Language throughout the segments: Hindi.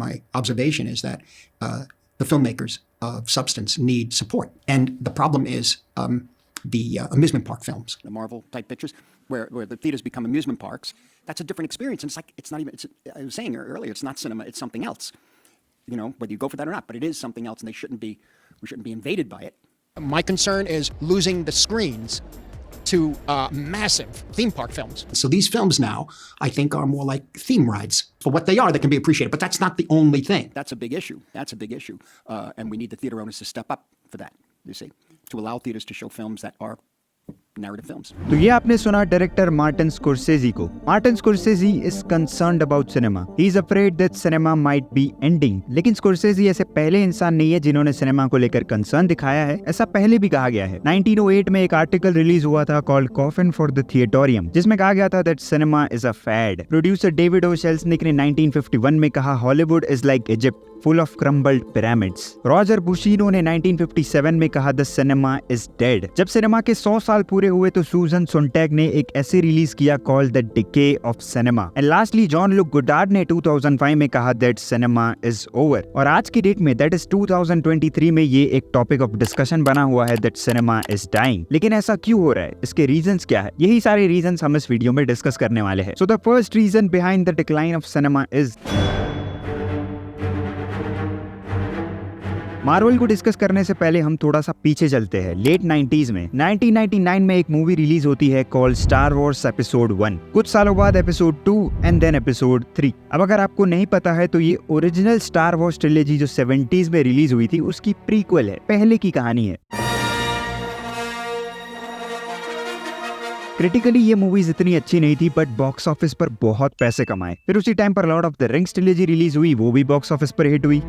my observation is that the filmmakers of substance need support. And the problem is the amusement park films, the Marvel type pictures, where the theaters become amusement parks. That's a different experience. And it's like, it's not even, I was saying earlier, it's not cinema, it's something else. You know, whether you go for that or not, but it is something else, and we shouldn't be invaded by it. My concern is losing the screens to massive theme park films. So these films now, I think, are more like theme rides. For what they are, they can be appreciated, but that's not the only thing. That's a big issue. And we need the theater owners to step up for that, you see, to allow theaters to show films that are narrative films. तो ये आपने सुना डायरेक्टर मार्टिन स्कोर्सेज़ी को. Martin Scorsese is concerned about cinema. He is afraid that cinema might be ending. लेकिन स्कोर्सेज़ी ऐसे पहले इंसान नहीं है जिन्होंने सिनेमा को लेकर कंसर्न दिखाया है. ऐसा पहले भी कहा गया है. 1908 में एक आर्टिकल रिलीज हुआ था called Coffin for the Theatorium, जिसमें कहा गया था that cinema is a fad. Producer David O Selznick ने 1951 में कहा Hollywood is like Egypt, full of crumbled pyramids. Roger Boussinot ने 1957 में कहा The cinema is dead. जब सिनेमा के 100 साल पूरे हुए तो सूजन सोनटैग ने एक ऐसे रिलीज किया called The Decay of Cinema. And lastly, Jean Luc Godard ने 2005 में कहा that cinema is over. और आज की डेट में that is 2023 में ये एक टॉपिक ऑफ डिस्कशन बना हुआ है that cinema is dying. लेकिन ऐसा क्यों हो रहा है? इसके रीजंस क्या है? यही सारे रीजंस हम इस वीडियो में डिस्कस करने वाले हैं. So the first reason behind the decline of cinema is Marvel को डिस्कस करने से पहले हम थोड़ा सा पीछे चलते हैं. लेट 90s में 1999 में एक मूवी रिलीज होती है कॉल्ड स्टार वॉर्स एपिसोड 1. कुछ सालों बाद एपिसोड 2 एंड देन एपिसोड 3. अब अगर आपको नहीं पता है तो ये ओरिजिनल स्टार वॉर्स ट्रिलॉजी जो 70s में रिलीज हुई थी उसकी प्रीक्वल है, पहले की कहानी है. क्रिटिकली ये मूवीज इतनी अच्छी नहीं थी बट बॉक्स ऑफिस पर बहुत पैसे कमाए. फिर उसी टाइम पर Lord of the rings trilogy release हुई, वो भी बॉक्स ऑफिस पर हिट हुई.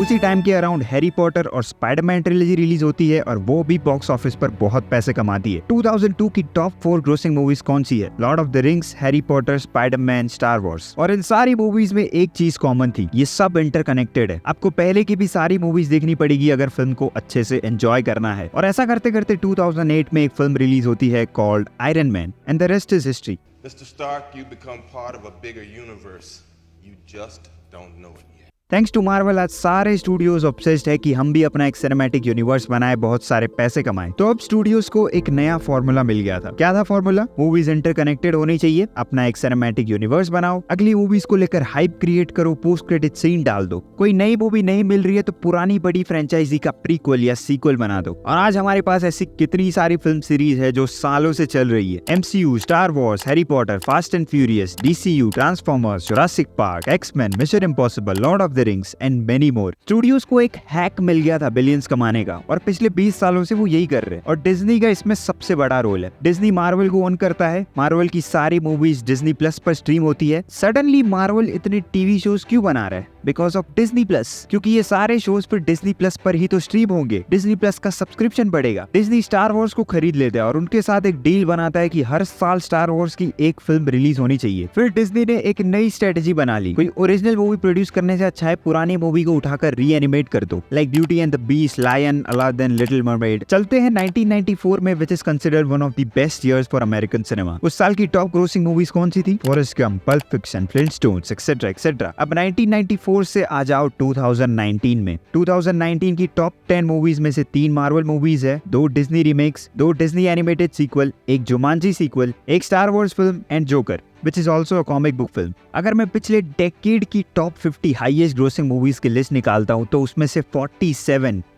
उसी टाइम के अराउंड हैरी पॉटर और स्पाइडरमैन ट्रिलॉजी रिलीज होती है और वो भी बॉक्स ऑफिस पर बहुत पैसे कमाती है. 2002 की टॉप 4 ग्रोसिंग मूवीज कौन सी है? Lord of the rings, Harry Potter, Spiderman, star Wars. और इन सारी मूवीज में एक चीज कॉमन थी, ये सब इंटरकनेक्टेड है. आपको पहले की भी सारी मूवीज देखनी पड़ेगी अगर फिल्म को अच्छे से एंजॉय करना है. और ऐसा करते करते 2008 में एक फिल्म रिलीज होती है called iron man and the rest is history. Mr. Stark, you become part of a bigger universe. You just don't know it yet. Thanks to Marvel आज सारे स्टूडियोज ऑब्सेस्ड है कि हम भी अपना एक सिनेमैटिक यूनिवर्स बनाए, बहुत सारे पैसे कमाए. तो अब स्टूडियोज को एक नया फॉर्मूला मिल गया था. क्या था फॉर्मूला? मूवीज इंटरकनेक्टेड होनी चाहिए, अपना एक सिनेमैटिक यूनिवर्स बनाओ, अगली मूवीज को लेकर हाइप क्रिएट करो, पोस्ट क्रेडिट सीन डाल दो. कोई नई मूवी नहीं मिल रही है तो पुरानी बड़ी फ्रेंचाइजी का प्रीक्वल या सीक्वल बना दो. और आज हमारे पास ऐसी कितनी सारी फिल्म सीरीज है जो सालों से चल रही है. MCU, Star Wars, Harry Potter, Fast and Furious, DCU, Transformers, Jurassic Park, X-Men, Mission Impossible, Lord of the Rings and many more. Studios को एक हैक मिल गया था बिलियंस कमाने का और पिछले 20 सालों से वो यही कर रहे हैं. और डिज्नी का इसमें सबसे बड़ा रोल है. डिज्नी मार्वल को ओन करता है. मार्वल की सारी मूवीज डिज्नी प्लस पर स्ट्रीम होती है. सडनली मार्वल इतने टीवी शोज क्यों बना रहा है? Because of Disney plus. क्योंकि ये सारे शोज फिर डिज्नी प्लस पर ही तो स्ट्रीम होंगे. डिज्नी प्लस का सब्सक्रिप्शन बढ़ेगा. डिज्नी स्टार वॉर्स को खरीद लेता है और उनके साथ एक डील बनाता है कि हर साल स्टार वॉर्स की एक फिल्म रिलीज होनी चाहिए. फिर डिज्नी ने एक नई स्ट्रेटेजी बना ली. कोई ओरिजिनल मूवी प्रोड्यूस करने से अच्छा है पुरानी मूवी को उठाकर रीएनिमेट कर दो, like Beauty and the Beast, Lion, Aladdin, Little Mermaid. चलते हैं 1994 में, which is considered one of the best years for American cinema. उस साल की टॉप ग्रोसिंग मूवीज कौन सी थी? Forrest Gump, Pulp Fiction, Flintstones, etcetera etcetera. अब 1994 से आ जाओ 2019 में. 2019 की टॉप 10 मूवीज में से 3 मार्वल मूवीज है, 2 Disney remakes, 2 Disney animated sequel, एक जुमांजी सीक्वल, एक Star Wars film and Joker which is also a comic book film. अगर मैं पिछले डेकेड की टॉप 50 हाईएस्ट ग्रोसिंग मूवीज की लिस्ट निकालता हूँ तो उसमें से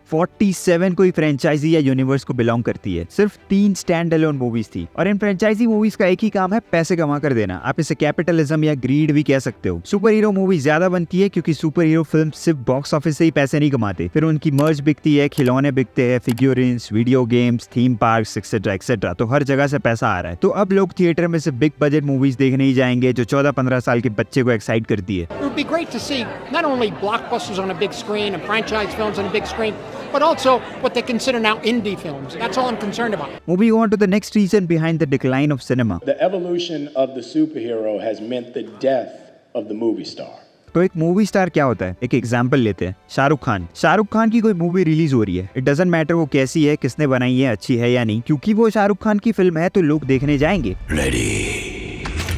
47 कोई फ्रेंचाइजी या यूनिवर्स को बिलोंग करती है. सिर्फ 3 स्टैंड अलोन मूवीज थी. और इन फ्रेंचाइजी मूवीज का एक ही काम है, पैसे कमा कर देना. आप इसे कैपिटलिज्म या ग्रीड भी कह सकते हो. सुपर हीरो मूवी ज्यादा बनती है क्योंकि सुपर हीरो फिल्म सिर्फ बॉक्स ऑफिस से ही पैसे नहीं कमाते. फिर उनकी मर्च बिकती है, खिलौने बिकते हैं, figurines, video games, theme parks etcetera etcetera. तो हर जगह से पैसा आ रहा है. तो अब लोग थिएटर में से बिग बजट मूवीज देखने ही जाएंगे जो 14-15 साल के बच्चे को एक्साइट करती है. It would be great to see not only blockbusters on a big screen and franchise films on a big screen, but also what they consider now indie films. That's all I'm concerned about. Moving on to the next reason behind the decline of cinema. The evolution of the superhero has meant the death of the movie star. तो एक मूवी स्टार क्या होता है? एक एग्जाम्पल लेते हैं, शाहरुख खान. शाहरुख खान की कोई मूवी रिलीज हो रही है, इट डजंट मैटर वो कैसी है, किसने बनाई है, अच्छी है या नहीं, क्योंकि वो शाहरुख खान की फिल्म है तो लोग देखने जाएंगे. Ready.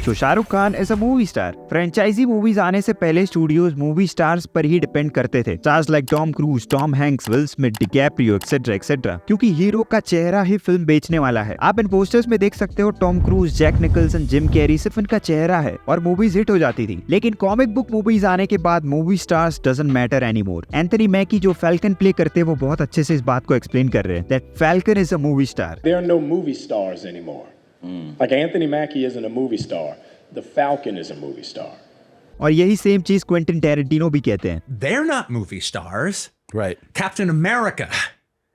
So Shahrukh Khan is a movie star. Franchise movies आने से पहले स्टूडियोज मूवी स्टार्स पर ही डिपेंड करते थे। Stars like Tom cruise, Tom Hanks, will Smith, DiCaprio etcetera etcetera, क्योंकि हीरो का चेहरा ही फिल्म बेचने वाला है। आप इन पोस्टर्स में देख सकते हो Tom Cruise, Jack Nicholson, Jim Carrey, सिर्फ इनका चेहरा है और मूवीज हिट हो जाती थी। लेकिन कॉमिक बुक मूवीज आने के बाद movie stars doesn't matter anymore. Anthony मैकी जो फैल्कन प्ले करते हैं वो बहुत अच्छे से इस बात को एक्सप्लेन कर रहे हैं that falcon is a movie star. There are no movie stars anymore. Like Anthony Mackie isn't a movie star. The Falcon is a movie star. और यही सेम चीज क्विंटन टैरेंटिनो भी कहते हैं। They're not movie stars. Right. Captain America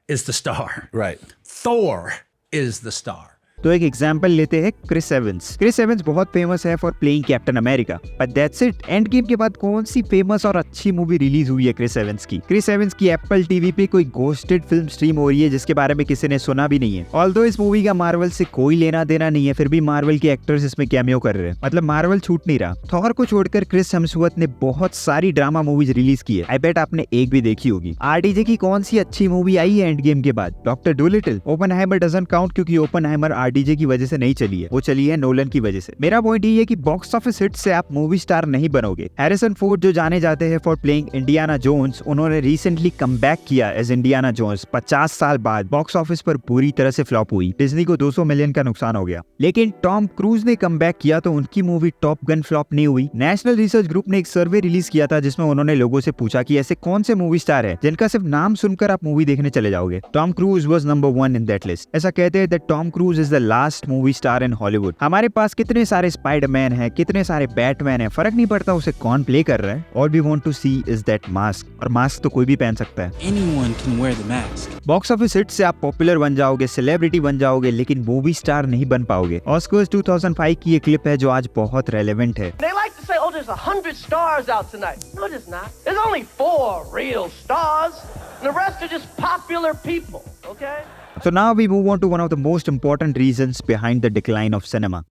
is the star. Right. Thor is the star. तो एक एग्जांपल लेते हैं क्रिस एवंस। क्रिस एवंस बहुत फेमस है for playing captain America, but that's it. End game के बाद कौन सी फेमस और अच्छी मूवी रिलीज हुई है क्रिस एवंस की? क्रिस एवंस की एप्पल टीवी पे कोई घोस्टेड फिल्म स्ट्रीम हो रही है जिसके बारे में किसी ने सुना भी नहीं है। ऑल्दो इस मूवी का मार्वल से कोई लेना देना नहीं है, फिर भी मार्वल के एक्टर्स इसमें कैमियो कर रहे हैं, मतलब मार्वल छूट नहीं रहा। थॉर को छोड़कर क्रिस हेम्सवर्थ ने बहुत सारी ड्रामा मूवीज रिलीज की है। आई बेट आपने एक भी देखी होगी। आरडीजे की कौन सी अच्छी मूवी आई है एंड गेम के बाद? Doctor Dolittle. Oppenheimer doesn't count क्योंकि ओपनहाइमर आरडीजे की वजह से नहीं चली है, वो चली है नोलन की वजह से। मेरा पॉइंट ये है कि बॉक्स ऑफिस हिट से आप मूवी स्टार नहीं बनोगे। हैरिसन फोर्ड जो जाने जाते हैं फॉर प्लेइंग इंडियाना जोन्स, उन्होंने रिसेंटली कम बैक किया एज इंडियाना जोन्स। 50 साल बाद बॉक्स ऑफिस पर बुरी तरह से फ्लॉप हुई, डिज्नी को 200 मिलियन का नुकसान हो गया। लेकिन टॉम क्रूज ने कम बैक किया तो उनकी मूवी टॉप गन फ्लॉप नहीं हुई। नेशनल रिसर्च ग्रुप ने एक सर्वे रिलीज किया था जिसमें उन्होंने लोगों से पूछा कि ऐसे कौन से मूवी स्टार है जिनका सिर्फ नाम सुनकर आप मूवी देखने चले जाओगे। Tom cruise was number 1 in that list. ऐसा कहते हैं that Tom cruise is the last movie star in Hollywood. हमारे पास कितने सारे स्पाइडरमैन हैं, कितने सारे बैटमैन हैं, फर्क नहीं पड़ता उसे कौन प्ले कर रहा है। All we want to see is that mask, और मास्क तो कोई भी पहन सकता है। Anyone can wear the mask. Box office hit से आप पॉपुलर बन जाओगे, सेलिब्रिटी बन जाओगे, लेकिन मूवी स्टार नहीं बन पाओगे। ऑस्कर्स 2005 की ये क्लिप है जो आज बहुत रेलेवेंट है। They like to say, oh, there's 100 stars out tonight. No, there's not. There's only 4 real stars. And the rest are just popular people, okay? So now we move on to one of the most important reasons behind the decline of cinema.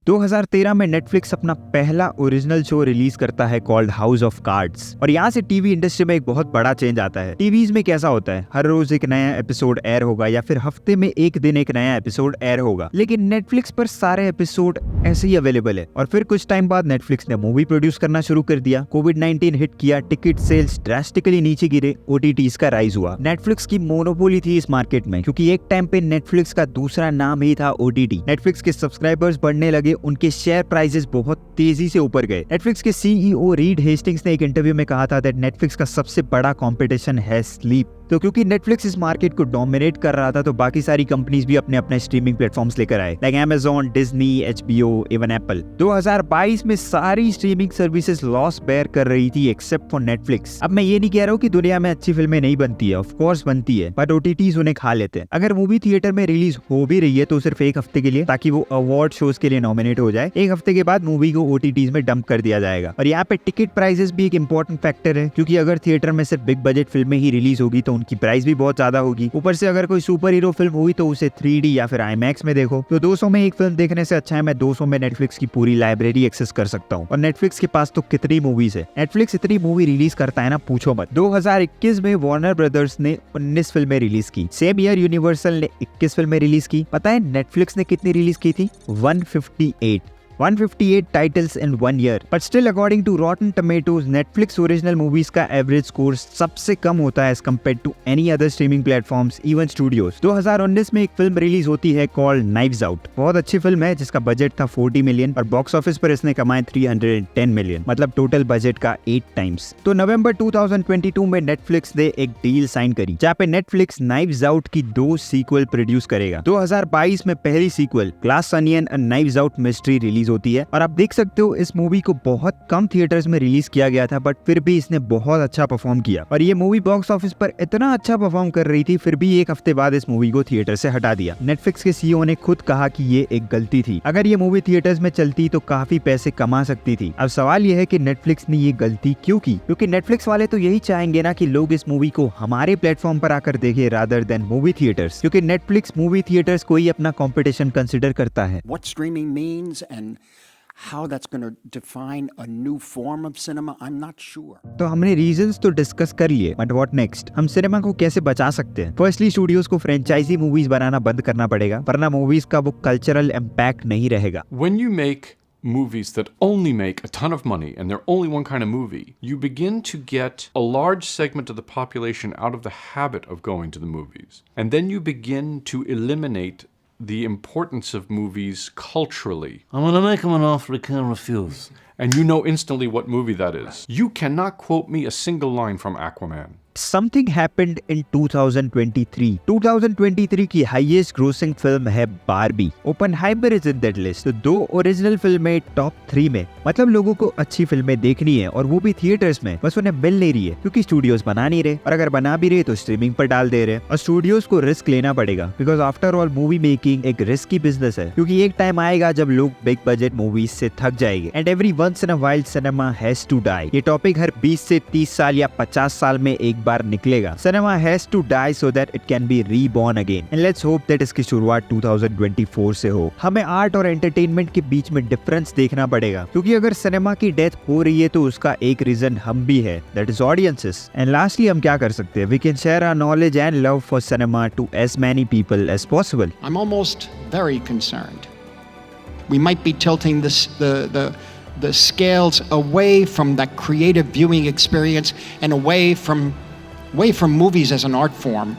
2013 में नेटफ्लिक्स अपना पहला ओरिजिनल शो रिलीज करता है कॉल्ड हाउस ऑफ कार्ड्स, और यहाँ से टीवी इंडस्ट्री में एक बहुत बड़ा चेंज आता है। टीवीज में कैसा होता है, हर रोज एक नया एपिसोड एयर होगा या फिर हफ्ते में एक दिन एक नया एपिसोड एयर होगा, लेकिन नेटफ्लिक्स पर सारे एपिसोड ऐसे ही अवेलेबल है। और फिर कुछ टाइम बाद नेटफ्लिक्स ने मूवी प्रोड्यूस करना शुरू कर दिया। कोविड-19 हिट किया, टिकट सेल्स ड्रास्टिकली नीचे गिरे, ओटीटीज का राइज हुआ। नेटफ्लिक्स की मोनोपोली थी इस मार्केट में, क्योंकि एक टाइम पे नेटफ्लिक्स का दूसरा नाम ही था ओटीटी। नेटफ्लिक्स के सब्सक्राइबर्स बढ़ने लगे, उनके शेयर प्राइसेस बहुत तेजी से ऊपर गए। नेटफ्लिक्स के सीईओ रीड हेस्टिंग्स ने एक इंटरव्यू में कहा था दैट नेटफ्लिक्स का सबसे बड़ा कंपटीशन है स्लीप। तो क्योंकि नेटफ्लिक्स इस मार्केट को डोमिनेट कर रहा था तो बाकी सारी कंपनीज भी अपने अपने स्ट्रीमिंग प्लेटफॉर्म्स लेकर आए, like Amazon, Disney, HBO, even Apple. 2022 में सारी स्ट्रीमिंग सर्विसेज लॉस बेयर कर रही थी एक्सेप्ट फॉर नेटफ्लिक्स। अब मैं ये नहीं कह रहा हूँ कि दुनिया में अच्छी फिल्में नहीं बनती है, ऑफ कोर्स बनती है, बट ओटीटीज उन्हें खा लेते हैं। अगर मूवी थिएटर में रिलीज हो भी रही है तो सिर्फ एक हफ्ते के लिए, ताकि वो अवार्ड शोज के लिए नॉमिनेट हो जाए। एक हफ्ते के बाद मूवी को ओटीटीज में डंप कर दिया जाएगा। और यहाँ पे टिकट प्राइसेस भी एक इंपॉर्टेंट फैक्टर है, क्योंकि अगर थिएटर में सिर्फ बिग बजट फिल्में ही रिलीज होगी तो उनकी प्राइस भी बहुत ज्यादा होगी। ऊपर से अगर कोई सुपर हीरो फिल्म हुई तो उसे 3D या फिर IMAX में देखो। तो 200 में एक फिल्म देखने से अच्छा है मैं 200 में नेटफ्लिक्स की पूरी लाइब्रेरी एक्सेस कर सकता हूँ। और नेटफ्लिक्स के पास तो कितनी मूवीज है, नेटफ्लिक्स इतनी मूवी रिलीज करता है ना, पूछो मत। 2021 में वार्नर ब्रदर्स ने 19 फिल्में रिलीज की। सेम ईयर यूनिवर्सल ने 21 फिल्में रिलीज की। पता है नेटफ्लिक्स ने कितनी रिलीज की थी? 158 titles in 1 year. But still according to Rotten Tomatoes Netflix original movies का एवरेज स्कोर सबसे कम होता है as compared to any other streaming platforms, even studios. 2019 में एक फिल्म रिलीज होती है कॉल्ड नाइव्स आउट। बहुत अच्छी फिल्म है जिसका बजट था 40 मिलियन और बॉक्स ऑफिस पर इसने कमाए 310 मिलियन, मतलब टोटल बजट का 8 टाइम्स। तो नवंबर 2022 में नेटफ्लिक्स ने एक डील साइन करी जहाँ पे नेटफ्लिक्स नाइव्स आउट की 2 सीक्वल प्रोड्यूस करेगा। 2022 में पहली sequel Glass Onion and Knives Out mystery release होती है, और आप देख सकते हो इस मूवी को बहुत कम थिएटर्स में रिलीज किया गया था, बट फिर भी इसने बहुत अच्छा परफॉर्म किया। और ये मूवी बॉक्स ऑफिस पर इतना अच्छा परफॉर्म कर रही थी, फिर भी एक हफ्ते बाद इस मूवी को थिएटर से हटा दिया। नेटफ्लिक्स के सीईओ ने खुद कहा कि ये एक गलती थी, अगर ये मूवी थिएटर्स में चलती तो काफी पैसे कमा सकती थी। अब सवाल ये है कि नेटफ्लिक्स ने ये गलती क्यों की? क्योंकि नेटफ्लिक्स वाले तो यही चाहेंगे ना कि लोग इस मूवी को हमारे प्लेटफॉर्म पर आकर देखें रादर देन मूवी थिएटर्स, क्योंकि नेटफ्लिक्स मूवी थिएटर्स को ही अपना कंपटीशन कंसिडर करता है। What streaming means and How that's going to define a new form of cinema, I'm not sure. तो हमने रीजंस तो डिस्कस कर लिए, बट व्हाट नेक्स्ट? हम सिनेमा को कैसे बचा सकते हैं? फर्स्टली स्टूडियोज को फ्रेंचाइजी मूवीज बनाना बंद करना पड़ेगा, वरना मूवीज का वो कल्चरल इम्पैक्ट नहीं रहेगा। When you make movies that only make a ton of money and they're only one kind of movie, you begin to get a large segment of the population out of the habit of going to the movies. And then you begin to eliminate the importance of movies culturally. I'm gonna make him an offer he can't refuse. And you know instantly what movie that is. You cannot quote me a single line from Aquaman. Something happened in 2023. 2023 की हाईएस्ट ग्रोसिंग फिल्म है Barbie. Oppenheimer is in that list. तो 2 ओरिजिनल फिल्में टॉप 3 में। मतलब लोगों को अच्छी फिल्में देखनी है और वो भी थिएटर्स में, बस उन्हें मिल नहीं रही है क्योंकि स्टूडियोज बना नहीं रहे, और अगर बना भी रहे तो स्ट्रीमिंग पर डाल दे रहे। और स्टूडियोज को रिस्क लेना पड़ेगा because after all movie making एक रिस्की बिजनेस है, क्योंकि एक टाइम आएगा जब लोग बिग बजट मूवीज से थक जाएंगे। And every once in a while cinema has to die. ये टॉपिक हर 20 से 30 साल या 50 साल में एक बार निकलेगा। Cinema has to die so that it can be reborn again, and let's hope that इसकी शुरुआत 2024 से हो। हमें आर्ट और एंटरटेनमेंट के बीच में डिफरेंस देखना पड़ेगा, क्योंकि अगर सिनेमा की डेथ हो रही है तो उसका एक रीजन हम भी है, that is audiences. And lastly हम क्या कर सकते हैं? We can share our knowledge and love for cinema to as many people as possible. I'm almost very concerned. We might be tilting the scales away from that creative viewing experience and away from movies as an art form